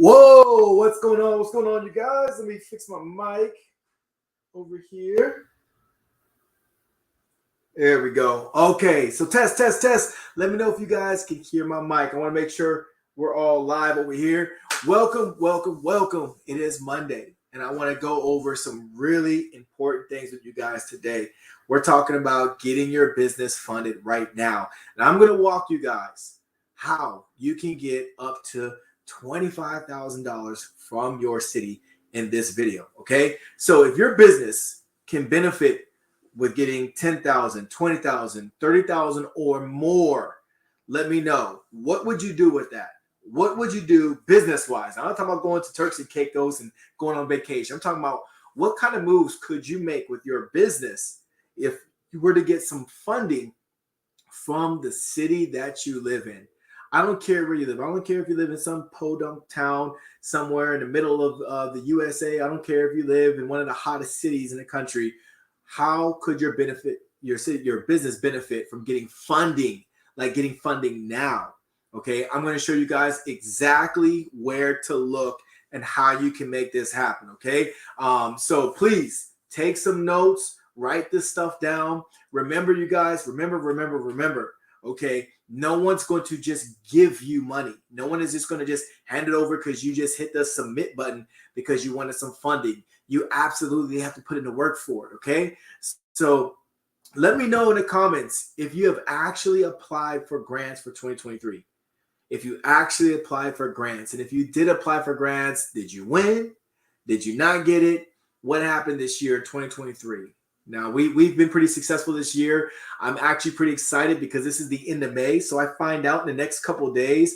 Whoa, what's going on? What's going on, you guys? Let me fix my mic over here. There we go. Okay, so test. Let me know if you guys can hear my mic. I want to make sure we're all live over here. Welcome. It is Monday, and I want to go over some really important things with you guys today. We're talking about getting your business funded right now. And I'm going to walk you guys how you can get up to $25,000 from your city in this video, okay? So if your business can benefit with getting 10,000, 20,000, 30,000 or more, let me know. What would you do with that? What would you do business-wise? I'm not talking about going to Turks and Caicos and going on vacation. I'm talking about what kind of moves could you make with your business if you were to get some funding from the city that you live in. I don't care where you live. I don't care if you live in some podunk town somewhere in the middle of the USA. I don't care if you live in one of the hottest cities in the country. How could your business benefit from getting funding, like getting funding now? Okay, I'm going to show you guys exactly where to look and how you can make this happen. Okay, so please take some notes, write this stuff down. Remember, you guys, remember. Okay, no one's going to just give you money. No one is just going to just hand it over because you just hit the submit button because you wanted some funding. You absolutely have to put in the work for it, okay? So let me know in the comments if you have actually applied for grants for 2023. If you actually applied for grants, and if you did apply for grants, did you win? Did you not get it? What happened this year, 2023? Now, we've been pretty successful this year. I'm actually pretty excited because this is the end of May. So I find out in the next couple of days,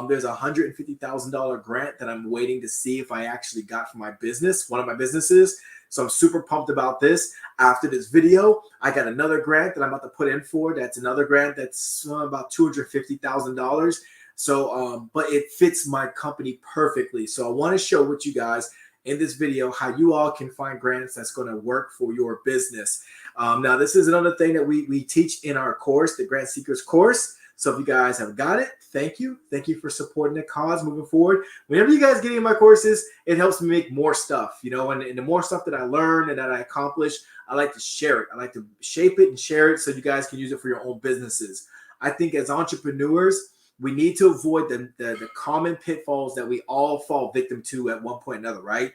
there's a $150,000 grant that I'm waiting to see if I actually got for my business, one of my businesses. So I'm super pumped about this. After this video, I got another grant that I'm about to put in for. That's another grant that's about $250,000. So, but it fits my company perfectly. So I want to show what you guys in this video how you all can find grants that's going to work for your business. Now, this is another thing that we teach in our course, the Grant Seekers course. So if you guys have got it, thank you. Thank you for supporting the cause moving forward. Whenever you guys get in my courses, it helps me make more stuff, you know, and the more stuff that I learn and that I accomplish, I like to share it. I like to shape it and share it so you guys can use it for your own businesses. I think as entrepreneurs, we need to avoid the common pitfalls that we all fall victim to at one point or another, right?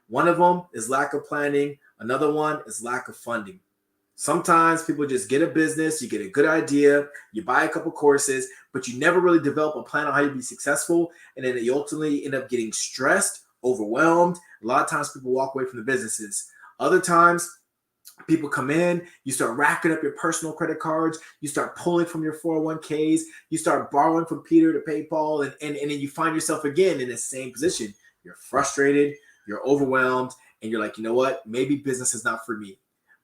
One of them is lack of planning. Another one is lack of funding. Sometimes people just get a business, you get a good idea, you buy a couple courses, but you never really develop a plan on how to be successful. And then you ultimately end up getting stressed, overwhelmed. A lot of times people walk away from the businesses. Other times, people come in, you start racking up your personal credit cards, you start pulling from your 401ks, you start borrowing from Peter to pay Paul, and then you find yourself again in the same position. You're frustrated, you're overwhelmed, and you're like, you know what? Maybe business is not for me.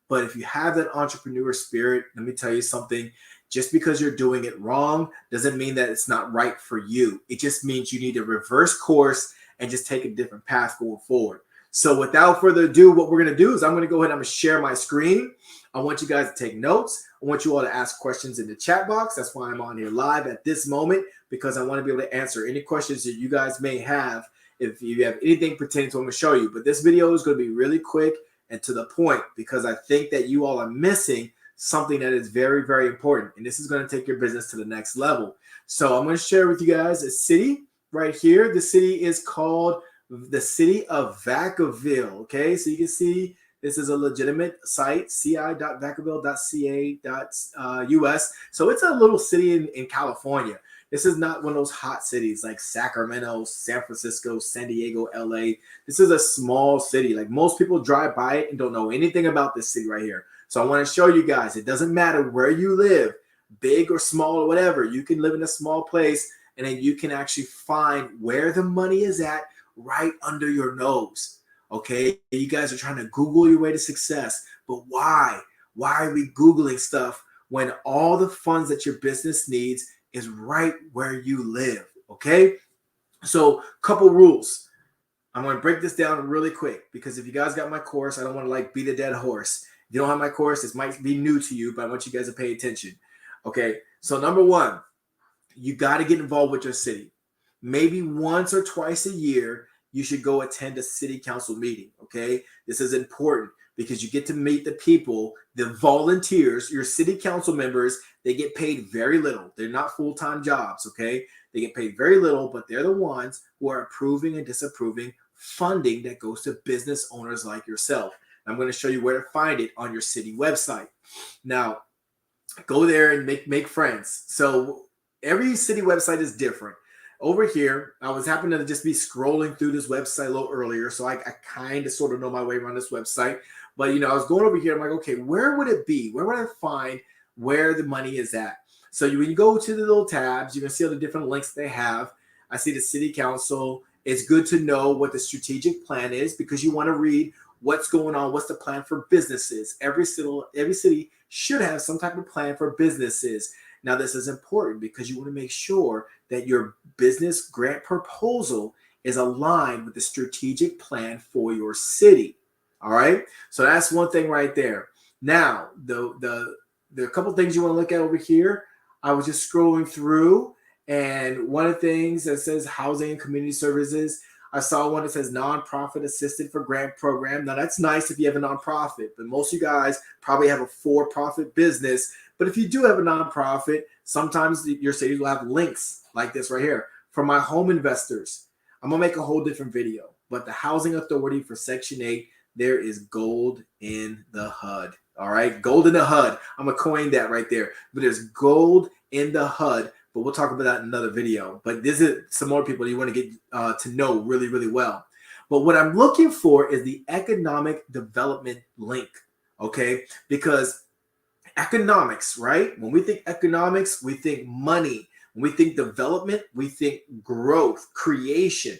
But if you have that entrepreneur spirit, let me tell you something. Just because you're doing it wrong doesn't mean that it's not right for you. It just means you need to reverse course and just take a different path going forward. So without further ado, what we're going to do is I'm going to go ahead and I'm going to share my screen. I want you guys to take notes. I want you all to ask questions in the chat box. That's why I'm on here live at this moment, because I want to be able to answer any questions that you guys may have if you have anything pertaining to what I'm going to show you. But this video is going to be really quick and to the point because I think that you all are missing something that is very, very important. And this is going to take your business to the next level. So I'm going to share with you guys a city right here. The city is called the city of Vacaville. Okay, so you can see this is a legitimate site, ci.vacaville.ca.us. So it's a little city in California. This is not one of those hot cities like Sacramento, San Francisco, San Diego, LA. This is a small city. Like most people drive by it and don't know anything about this city right here. So I want to show you guys, it doesn't matter where you live, big or small or whatever. You can live in a small place and then you can actually find where the money is at right under your nose. Okay, you guys are trying to Google your way to success, but why? Why are we Googling stuff when all the funds that your business needs is right where you live? Okay, so couple rules. I'm going to break this down really quick because if you guys got my course, I don't want to like beat a dead horse. If you don't have my course, this might be new to you, but I want you guys to pay attention. Okay, so number one, you got to get involved with your city. maybe once or twice a year, you should go attend a city council meeting. Okay. This is important because you get to meet the people, the volunteers, your city council members. They get paid very little. They're not full-time jobs. Okay. They get paid very little, but they're the ones who are approving and disapproving funding that goes to business owners like yourself. I'm going to show you where to find it on your city website. Now, go there and make friends. So every city website is different. Over here, I was happening to just be scrolling through this website a little earlier, so I kind of sort of know my way around this website. But I was going over here. I'm like, okay, where would it be? Where would I find where the money is at? So when you go to the little tabs, you can see all the different links they have. I see the city council. It's good to know what the strategic plan is because you want to read what's going on, what's the plan for businesses. Every city should have some type of plan for businesses. Now, this is important because you want to make sure that your business grant proposal is aligned with the strategic plan for your city. All right. So that's one thing right there. Now, the a couple things you want to look at over here. I was just scrolling through, and one of the things that says housing and community services, I saw one that says nonprofit assisted for grant program. Now that's nice if you have a nonprofit, but most of you guys probably have a for-profit business. But if you do have a nonprofit, sometimes your cities will have links like this right here. For my home investors, I'm gonna make a whole different video, but the housing authority for Section 8, there is gold in the HUD. All right, gold in the HUD. I'm gonna coin that right there. But there's gold in the HUD. But we'll talk about that in another video. But this is some more people you want to get to know really, really well. But what I'm looking for is the economic development link, okay? Because economics, right? When we think economics, we think money. When we think development, we think growth, creation.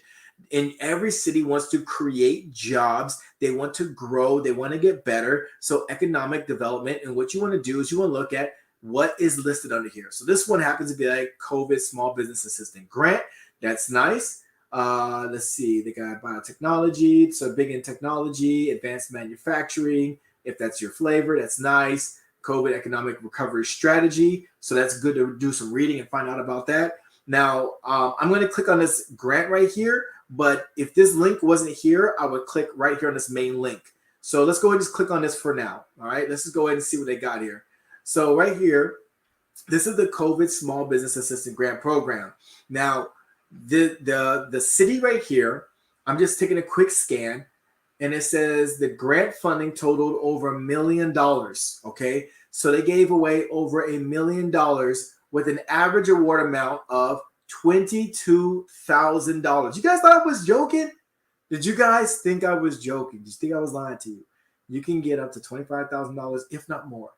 And every city wants to create jobs. They want to grow. They want to get better. So economic development. And what you want to do is you want to look at what is listed under here. So this one happens to be like COVID Small Business Assistant Grant. That's nice. Let's see. They got biotechnology. So big in technology, advanced manufacturing. If that's your flavor, that's nice. COVID Economic Recovery Strategy. So that's good to do some reading and find out about that. Now, I'm going to click on this grant right here. But if this link wasn't here, I would click right here on this main link. So let's go ahead and just click on this for now. All right. Let's just go ahead and see what they got here. So right here, this is the COVID Small Business Assistant Grant Program. Now, the city right here, I'm just taking a quick scan, and it says the grant funding totaled over $1 million. Okay, so they gave away over $1 million with an average award amount of $22,000. You guys thought I was joking? Did you guys think I was joking? Did you think I was lying to you? You can get up to $25,000, if not more.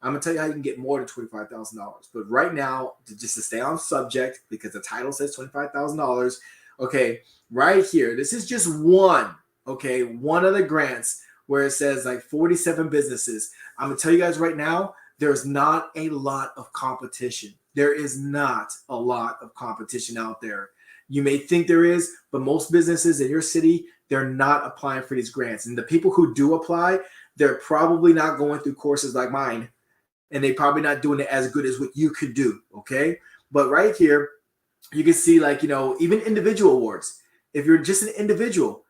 I'm going to tell you how you can get more than $25,000. But right now, just to stay on subject, because the title says $25,000, okay, right here, this is just one, okay, one of the grants where it says like 47 businesses. I'm going to tell you guys right now, there's not a lot of competition. There is not a lot of competition out there. You may think there is, but most businesses in your city, they're not applying for these grants. And the people who do apply, they're probably not going through courses like mine. And they're probably not doing it as good as what you could do, okay? But right here, you can see like, even individual awards. If you're just an individual,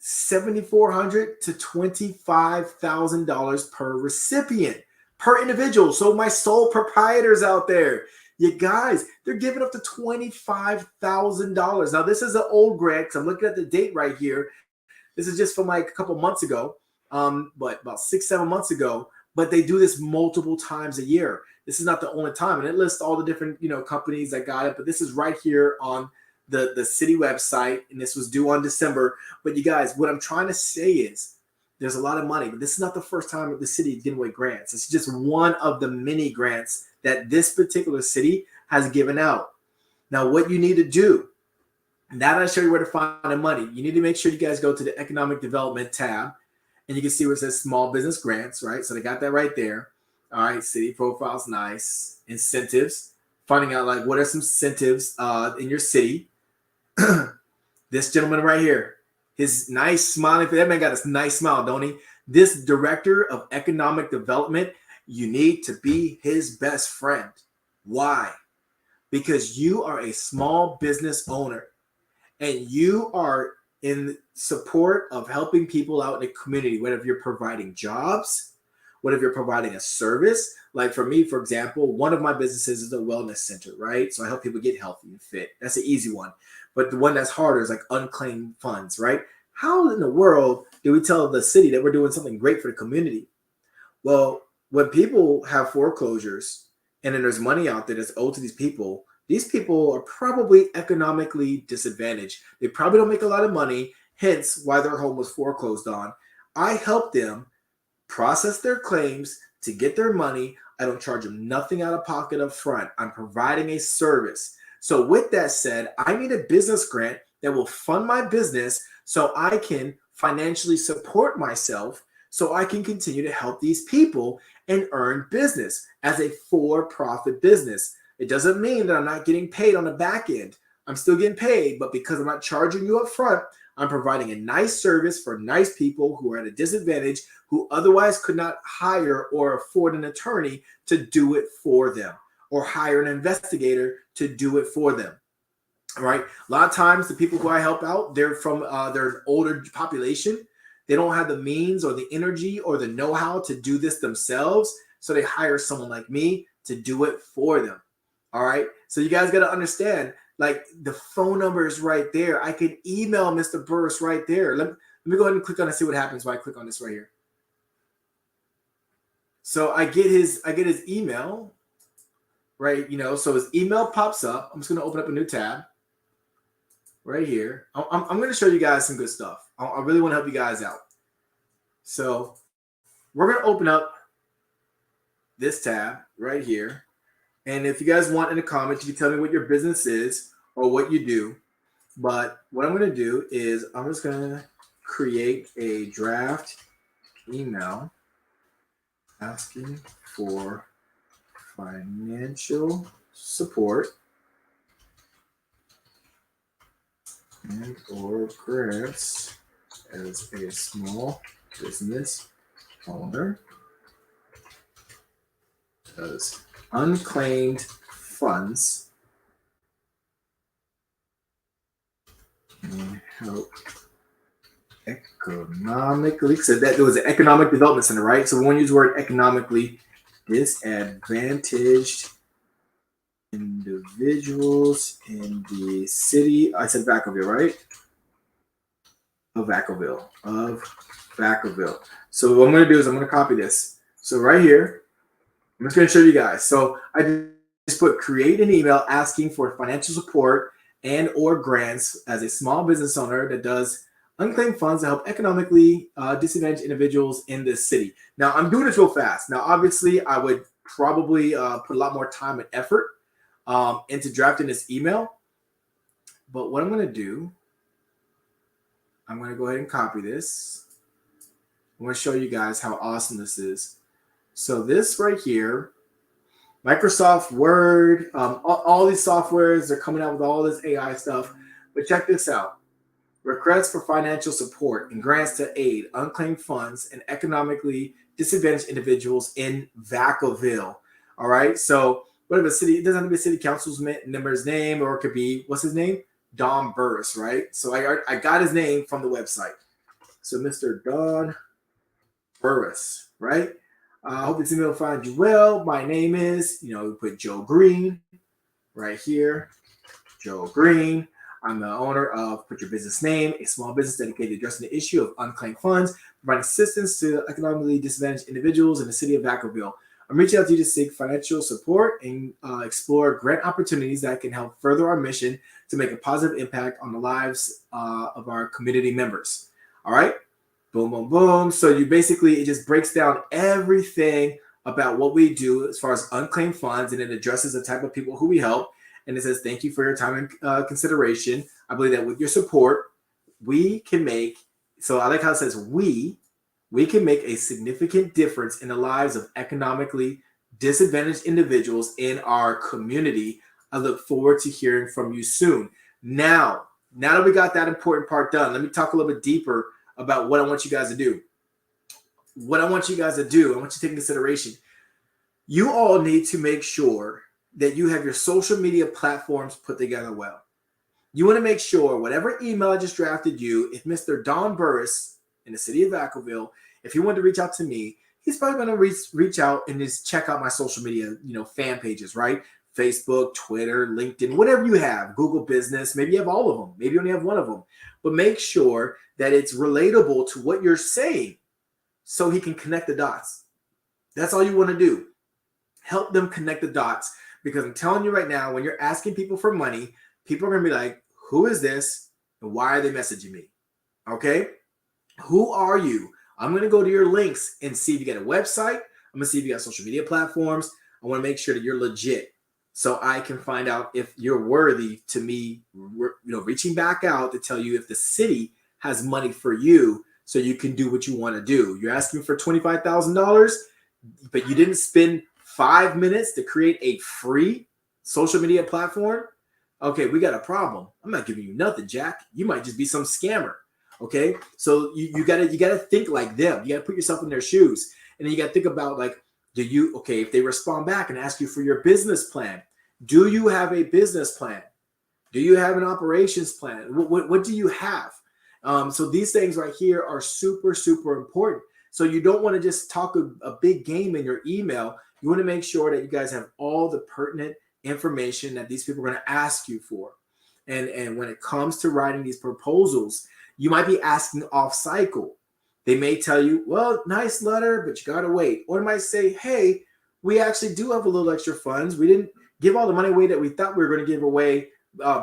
$7,400 to $25,000 per recipient, per individual. So my sole proprietors out there, you guys, they're giving up to $25,000. Now, this is an old grant because I'm looking at the date right here. This is just from like a couple months ago, but about 6-7 months ago. But they do this multiple times a year. This is not the only time. And it lists all the different, companies that got it. But this is right here on the city website. And this was due on December. But you guys, what I'm trying to say is there's a lot of money. But this is not the first time that the city is giving away grants. It's just one of the many grants that this particular city has given out. Now, what you need to do, now that I show you where to find the money, you need to make sure you guys go to the Economic Development tab. And you can see where it says small business grants, right? So they got that right there. All right, city profiles, nice. Incentives, finding out like what are some incentives in your city. This gentleman right here, his nice smiling, that man got a nice smile, don't he? This director of economic development, you need to be his best friend. Why? because you are a small business owner and you are in support of helping people out in the community, whether you're providing jobs, whether you're providing a service. Like for me, for example, one of my businesses is a wellness center, right? So I help people get healthy and fit. That's an easy one. But the one that's harder is like unclaimed funds, right? How in the world do we tell the city that we're doing something great for the community? Well, when people have foreclosures and then there's money out there that's owed to these people are probably economically disadvantaged. They probably don't make a lot of money, hence why their home was foreclosed on. I help them process their claims to get their money. I don't charge them nothing out of pocket up front. I'm providing a service. So with that said, I need a business grant that will fund my business so I can financially support myself, so I can continue to help these people and earn business as a for-profit business. It doesn't mean that I'm not getting paid on the back end. I'm still getting paid, but because I'm not charging you up front, I'm providing a nice service for nice people who are at a disadvantage, who otherwise could not hire or afford an attorney to do it for them, or hire an investigator to do it for them. All right. A lot of times the people who I help out, they're from they're an older population. They don't have the means or the energy or the know-how to do this themselves. So they hire someone like me to do it for them. All right. So you guys got to understand, like, the phone number is right there. I can email Mr. Burris right there. Let me go ahead and click on it and see what happens when I click on this right here. So I get his email, right? So his email pops up. I'm just going to open up a new tab right here. I'm going to show you guys some good stuff. I really want to help you guys out. So we're going to open up this tab right here. And if you guys want in the comments, you can tell me what your business is or what you do. But what I'm going to do is I'm just going to create a draft email asking for financial support and or grants as a small business owner, as unclaimed funds and help economically. So that there was an economic development center, right? So we want to use the word economically disadvantaged individuals in the city. I said Vacaville, right? Of Vacaville. So what I'm going to do is I'm going to copy this. So right here, I'm just going to show you guys. So I just put create an email asking for financial support and or grants as a small business owner that does unclaimed funds to help economically disadvantaged individuals in this city. Now, I'm doing this real fast. Now, obviously, I would probably put a lot more time and effort into drafting this email. But what I'm going to do, I'm going to go ahead and copy this. I'm going to show you guys how awesome this is. So this right here, Microsoft Word, all these softwares, they're coming out with all this AI stuff. But check this out. Requests for financial support and grants to aid unclaimed funds and economically disadvantaged individuals in Vacaville. All right. So whatever city, it doesn't have to be a city council's member's name, or it could be, what's his name? Don Burris, right? So I got his name from the website. So Mr. Don Burris, right? I hope this email will find you well. My name is, we put Joe Green right here. Joe Green. I'm the owner of, put your business name, a small business dedicated to addressing the issue of unclaimed funds, providing assistance to economically disadvantaged individuals in the city of Vacaville. I'm reaching out to you to seek financial support and explore grant opportunities that can help further our mission to make a positive impact on the lives of our community members. All right. Boom, boom, boom. So you basically, it just breaks down everything about what we do as far as unclaimed funds, and it addresses the type of people who we help. And it says, thank you for your time and consideration. I believe that with your support, we can make, so I like how it says we can make a significant difference in the lives of economically disadvantaged individuals in our community. I look forward to hearing from you soon. Now that we got that important part done, let me talk a little bit deeper about what I want you guys to do. I want you to take into consideration. You all need to make sure that you have your social media platforms put together well. You want to make sure whatever email I just drafted you, if Mr. Don Burris in the city of Vacaville, if he wanted to reach out to me, he's probably going to reach out and just check out my social media, fan pages, right? Facebook, Twitter, LinkedIn, whatever you have, Google Business. Maybe you have all of them. Maybe you only have one of them. But make sure that it's relatable to what you're saying so he can connect the dots. That's all you want to do. Help them connect the dots, because I'm telling you right now, when you're asking people for money, people are going to be like, who is this? And why are they messaging me? Okay? Who are you? I'm going to go to your links and see if you got a website. I'm going to see if you got social media platforms. I want to make sure that you're legit so I can find out if you're worthy to me, reaching back out to tell you if the city has money for you so you can do what you want to do. You're asking for $25,000, but you didn't spend 5 minutes to create a free social media platform. Okay, we got a problem. I'm not giving you nothing, Jack. You might just be some scammer. Okay, so you gotta think like them. You gotta put yourself in their shoes, and then you gotta think about like, if they respond back and ask you for your business plan, do you have a business plan? Do you have an operations plan? What do you have? So these things right here are super, super important. So you don't want to just talk a big game in your email. You want to make sure that you guys have all the pertinent information that these people are going to ask you for. And when it comes to writing these proposals, you might be asking off cycle. They may tell you, well, nice letter, but you got to wait. Or they might say, hey, we actually do have a little extra funds. We didn't give all the money away that we thought we were going to give away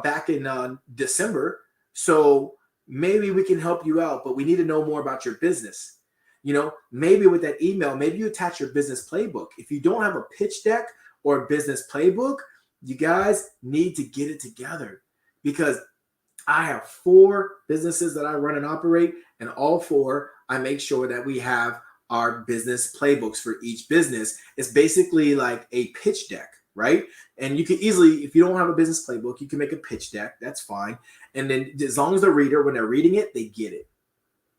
back in December. So maybe we can help you out, but we need to know more about your business. Maybe with that email, maybe you attach your business playbook. If you don't have a pitch deck or a business playbook, you guys need to get it together, because I have 4 businesses that I run and operate, and all 4, I make sure that we have our business playbooks for each business. It's basically like a pitch deck, right? And you can easily, if you don't have a business playbook, you can make a pitch deck. That's fine. And then as long as the reader, when they're reading it, they get it.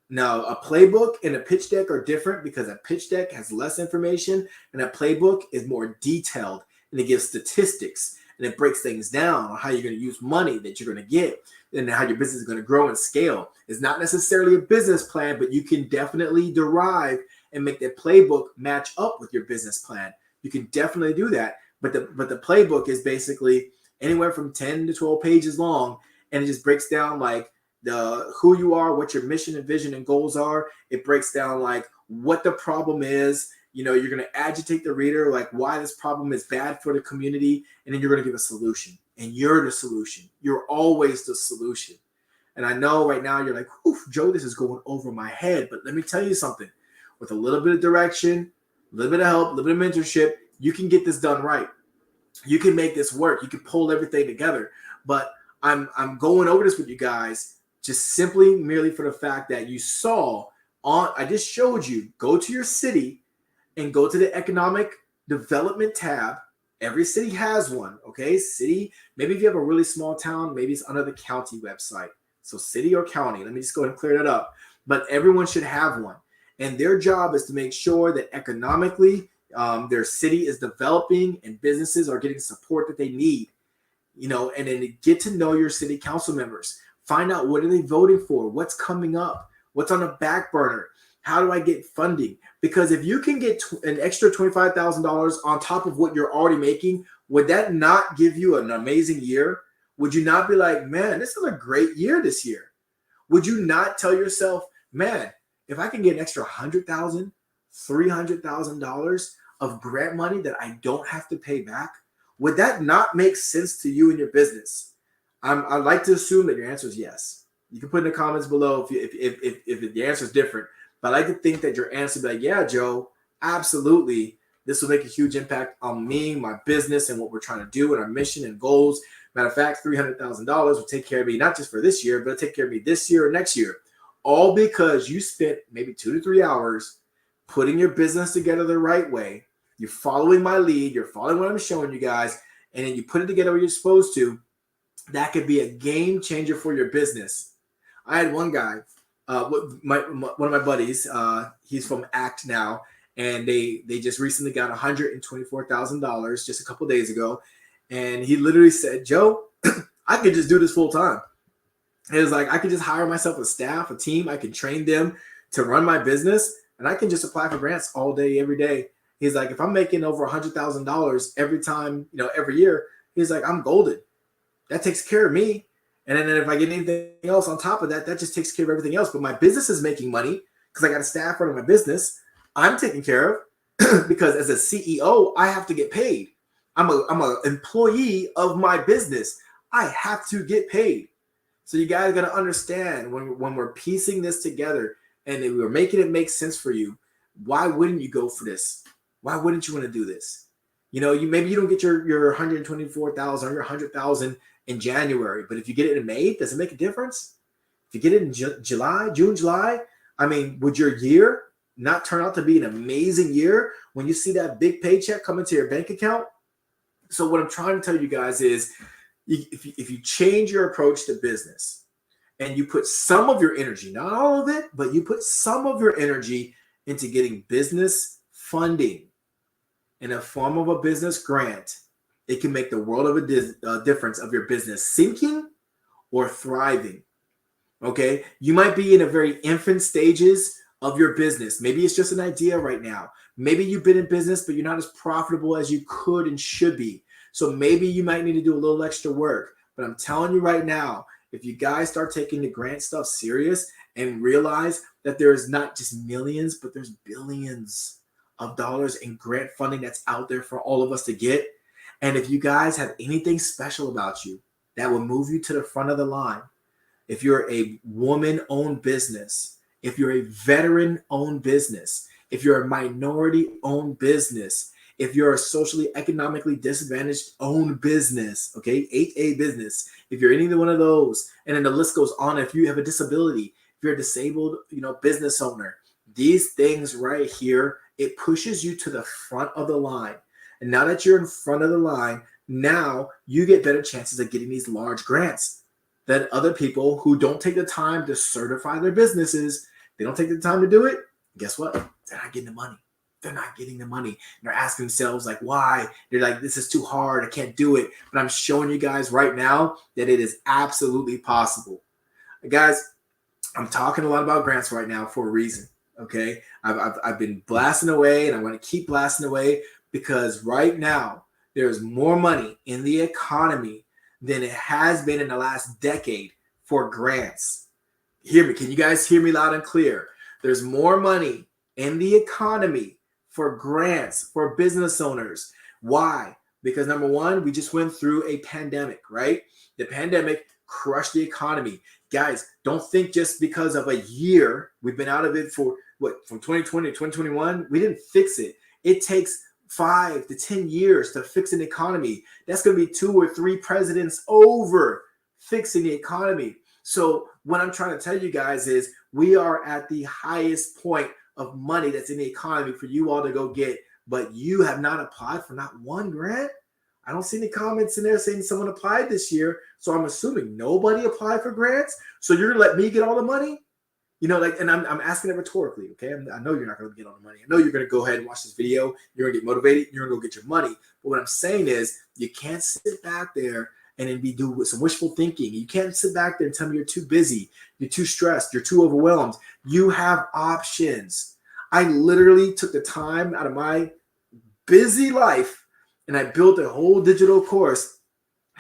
Now, a playbook and a pitch deck are different, because a pitch deck has less information and a playbook is more detailed, and it gives statistics and it breaks things down on how you're going to use money that you're going to get and how your business is going to grow and scale. It's not necessarily a business plan, but you can definitely derive and make that playbook match up with your business plan. You can definitely do that. But the playbook is basically anywhere from 10 to 12 pages long, and it just breaks down like who you are, what your mission and vision and goals are. It breaks down like what the problem is. You're going to agitate the reader, like why this problem is bad for the community, and then you're going to give a solution. And you're the solution. You're always the solution. And I know right now you're like, oof, Joe, this is going over my head. But let me tell you something. With a little bit of direction, a little bit of help, a little bit of mentorship, you can get this done right. You can make this work. You can pull everything together. But I'm going over this with you guys just simply merely for the fact that you saw I just showed you, go to your city and go to the economic development tab. Every city has one, okay? City, maybe if you have a really small town, maybe it's under the county website. So city or county, let me just go ahead and clear that up. But everyone should have one. And their job is to make sure that economically their city is developing and businesses are getting support that they need. And then get to know your city council members. Find out, what are they voting for? What's coming up? What's on the back burner? How do I get funding? Because if you can get an extra $25,000 on top of what you're already making, would that not give you an amazing year? Would you not be like, man, this is a great year this year? Would you not tell yourself, man, if I can get an extra $100,000, $300,000 of grant money that I don't have to pay back, would that not make sense to you and your business? I'd like to assume that your answer is yes. You can put in the comments below if the answer is different. But I like to think that your answer will be like, yeah, Joe, absolutely. This will make a huge impact on me, my business, and what we're trying to do and our mission and goals. Matter of fact, $300,000 will take care of me, not just for this year, but it'll take care of me this year or next year. All because you spent maybe 2 to 3 hours putting your business together the right way. You're following my lead. You're following what I'm showing you guys. And then you put it together where you're supposed to. That could be a game changer for your business. I had one guy, one of my buddies, he's from ACT now, and they just recently got $124,000 just a couple days ago. And he literally said, Joe, I could just do this full time. It was like, I could just hire myself a staff, a team. I can train them to run my business, and I can just apply for grants all day, every day. He's like, if I'm making over $100,000 every time, every year, he's like, I'm golden. That takes care of me. And then if I get anything else on top of that, that just takes care of everything else. But my business is making money because I got a staff running my business. I'm taken care of because as a CEO, I have to get paid. I'm an employee of my business. I have to get paid. So you guys got to understand when we're piecing this together and we're making it make sense for you, why wouldn't you go for this? Why wouldn't you want to do this? Maybe you don't get your 124,000 or your 100,000 in January, but if you get it in May, does it make a difference? If you get it in June, July, would your year not turn out to be an amazing year when you see that big paycheck come into your bank account? So what I'm trying to tell you guys is, if you change your approach to business and you put some of your energy, not all of it, but you put some of your energy into getting business funding in a form of a business grant, it can make the world of a difference of your business sinking or thriving. Okay, you might be in a very infant stages of your business. Maybe it's just an idea right now. Maybe you've been in business, but you're not as profitable as you could and should be. So maybe you might need to do a little extra work. But I'm telling you right now, if you guys start taking the grant stuff serious and realize that there's not just millions, but there's billions of dollars in grant funding that's out there for all of us to get. And if you guys have anything special about you that will move you to the front of the line, if you're a woman-owned business, if you're a veteran-owned business, if you're a minority-owned business, if you're a socially, economically disadvantaged owned business, okay, 8A business, if you're any one of those, and then the list goes on, if you have a disability, if you're a disabled, business owner, these things right here, it pushes you to the front of the line. And now that you're in front of the line, now you get better chances of getting these large grants than other people who don't take the time to certify their businesses. They don't take the time to do it. Guess what? They're not getting the money. They're not getting the money. And they're asking themselves, like, why? They're like, this is too hard. I can't do it. But I'm showing you guys right now that it is absolutely possible. Guys, I'm talking a lot about grants right now for a reason. Okay, I've been blasting away, and I'm going to keep blasting away because right now there's more money in the economy than it has been in the last decade for grants. Hear me? Can you guys hear me loud and clear? There's more money in the economy for grants for business owners. Why? Because number one, we just went through a pandemic, right? The pandemic crushed the economy. Guys, don't think just because of a year, we've been out of it for from 2020 to 2021, we didn't fix it. It takes 5 to 10 years to fix an economy. That's going to be 2 or 3 presidents over fixing the economy. So what I'm trying to tell you guys is we are at the highest point of money that's in the economy for you all to go get, but you have not applied for not one grant. I don't see any comments in there saying someone applied this year. So I'm assuming nobody applied for grants. So you're going to let me get all the money? And I'm asking it rhetorically, okay? I know you're not going to get all the money. I know you're going to go ahead and watch this video. You're going to get motivated. You're going to go get your money. But what I'm saying is you can't sit back there and then be doing some wishful thinking. You can't sit back there and tell me you're too busy. You're too stressed. You're too overwhelmed. You have options. I literally took the time out of my busy life and I built a whole digital course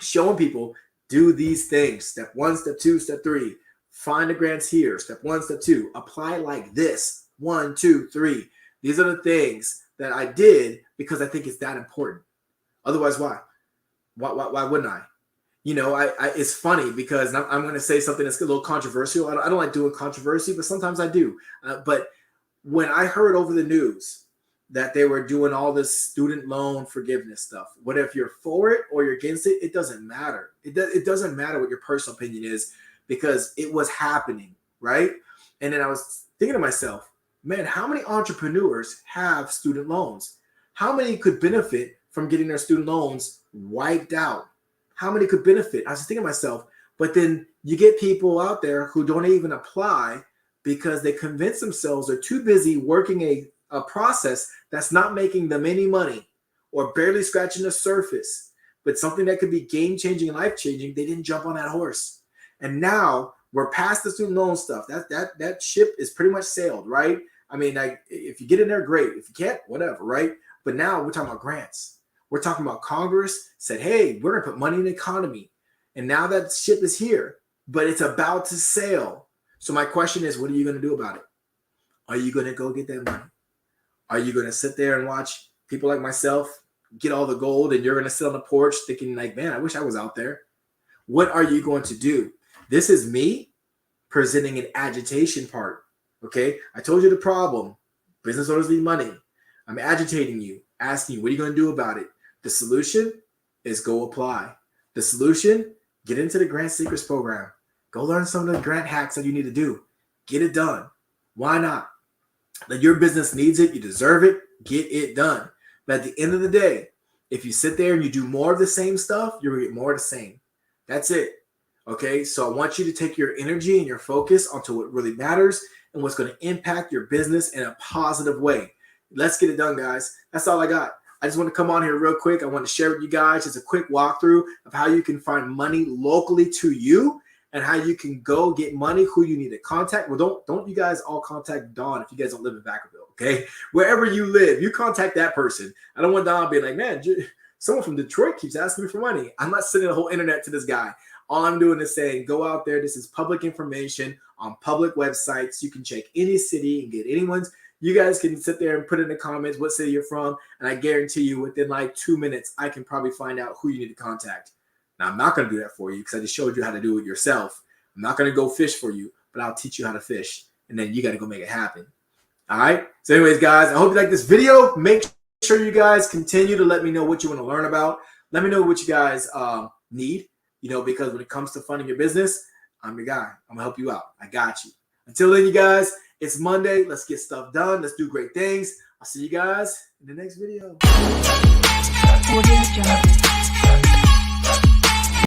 showing people do these things. Step 1, step 2, step 3. Find the grants here. Step 1, step 2. Apply like this. 1, 2, 3. These are the things that I did because I think it's that important. Otherwise, why? Why wouldn't I? It's funny because I'm going to say something that's a little controversial. I don't like doing controversy, but sometimes I do. But when I heard over the news that they were doing all this student loan forgiveness stuff, whether if you're for it or you're against it, it doesn't matter. It doesn't matter what your personal opinion is because it was happening, right? And then I was thinking to myself, man, how many entrepreneurs have student loans? How many could benefit from getting their student loans wiped out? How many could benefit? I was thinking to myself, but then you get people out there who don't even apply because they convince themselves they're too busy working a process that's not making them any money or barely scratching the surface but something that could be game-changing and life-changing, they didn't jump on that horse. And now we're past the student loan stuff. That ship is pretty much sailed, right? I mean, like, if you get in there, great. If you can't, whatever, right? But now we're talking about grants. We're talking about Congress said, hey, we're going to put money in the economy. And now that ship is here, but it's about to sail. So my question is, what are you going to do about it? Are you going to go get that money? Are you going to sit there and watch people like myself get all the gold, and you're going to sit on the porch thinking like, man, I wish I was out there? What are you going to do? This is me presenting an agitation part. Okay. I told you the problem. Business owners need money. I'm agitating you, asking you, what are you going to do about it? The solution is go apply. The solution, get into the Grant Secrets program. Go learn some of the grant hacks that you need to do. Get it done. Why not? That your business needs it. You deserve it. Get it done. But at the end of the day, if you sit there and you do more of the same stuff, you're going to get more of the same. That's it. Okay. So I want you to take your energy and your focus onto what really matters and what's going to impact your business in a positive way. Let's get it done, guys. That's all I got. I just want to come on here real quick. I want to share with you guys just a quick walkthrough of how you can find money locally to you and how you can go get money, who you need to contact. Well, don't you guys all contact Dawn if you guys don't live in Vacaville, okay? Wherever you live, you contact that person. I don't want Dawn being like, man, someone from Detroit keeps asking me for money. I'm not sending the whole internet to this guy. All I'm doing is saying, go out there. This is public information on public websites. You can check any city and get anyone's. You guys can sit there and put in the comments what city you're from, and I guarantee you within like 2 minutes, I can probably find out who you need to contact. Now, I'm not going to do that for you because I just showed you how to do it yourself. I'm not going to go fish for you, but I'll teach you how to fish, and then you got to go make it happen. All right? So anyways, guys, I hope you like this video. Make sure you guys continue to let me know what you want to learn about. Let me know what you guys need, because when it comes to funding your business, I'm your guy. I'm going to help you out. I got you. Until then, you guys, it's Monday. Let's get stuff done. Let's do great things. I'll see you guys in the next video.